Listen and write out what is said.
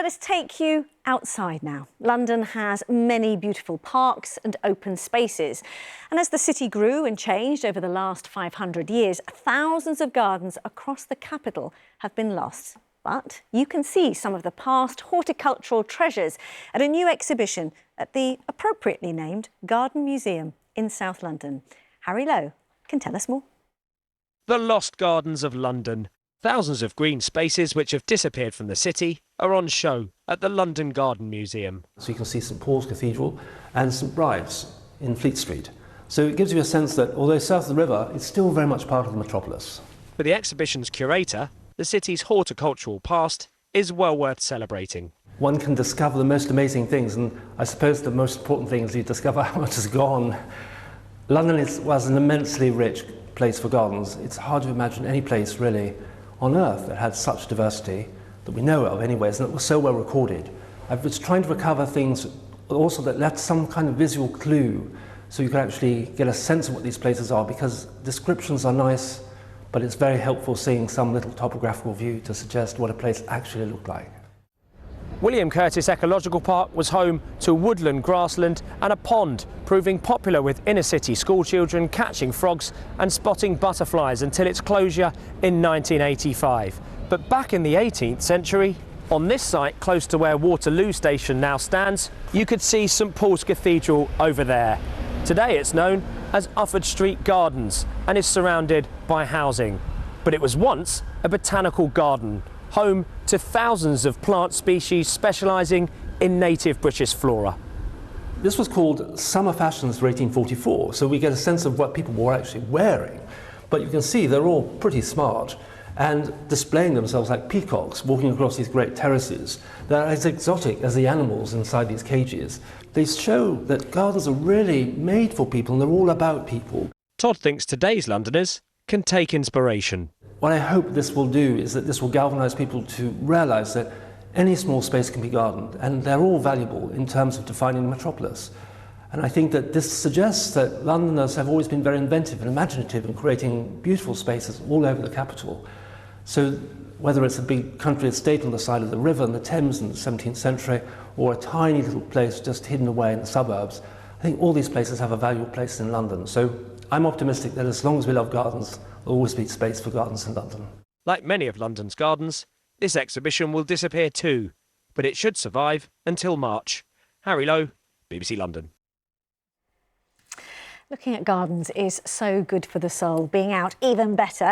Let us take you outside now. London has many beautiful parks and open spaces. And as the city grew and changed over the last 500 years, thousands of gardens across the capital have been lost. But you can see some of the past horticultural treasures at a new exhibition at the appropriately named Garden Museum in South London. Harry Lowe can tell us more. The Lost Gardens of London. Thousands of green spaces which have disappeared from the city are on show at the London Garden Museum. So you can see St Paul's Cathedral and St Bride's in Fleet Street. So it gives you a sense that although south of the river, it's still very much part of the metropolis. For the exhibition's curator, the city's horticultural past is well worth celebrating. One can discover the most amazing things, and I suppose the most important thing is you discover how much has gone. London was an immensely rich place for gardens. It's hard to imagine any place really on earth that had such diversity that we know of anyways, and it was so well recorded. I was trying to recover things also that left some kind of visual clue so you could actually get a sense of what these places are, because descriptions are nice, but it's very helpful seeing some little topographical view to suggest what a place actually looked like. William Curtis Ecological Park was home to woodland grassland and a pond, proving popular with inner-city schoolchildren catching frogs and spotting butterflies until its closure in 1985. But back in the 18th century, on this site close to where Waterloo Station now stands, you could see St Paul's Cathedral over there. Today it's known as Ufford Street Gardens and is surrounded by housing. But it was once a botanical garden, home to thousands of plant species specialising in native British flora. This was called Summer Fashions for 1844, so we get a sense of what people were actually wearing. But you can see they're all pretty smart and displaying themselves like peacocks walking across these great terraces. They're as exotic as the animals inside these cages. They show that gardens are really made for people and they're all about people. Todd thinks today's Londoners can take inspiration. What I hope this will do is that this will galvanise people to realise that any small space can be gardened, and they're all valuable in terms of defining the metropolis. And I think that this suggests that Londoners have always been very inventive and imaginative in creating beautiful spaces all over the capital. So whether it's a big country estate on the side of the river and the Thames in the 17th century, or a tiny little place just hidden away in the suburbs, I think all these places have a valuable place in London. So I'm optimistic that as long as we love gardens, there'll always be space for gardens in London. Like many of London's gardens, this exhibition will disappear too, but it should survive until March. Harry Lowe, BBC London. Looking at gardens is so good for the soul. Being out, even better.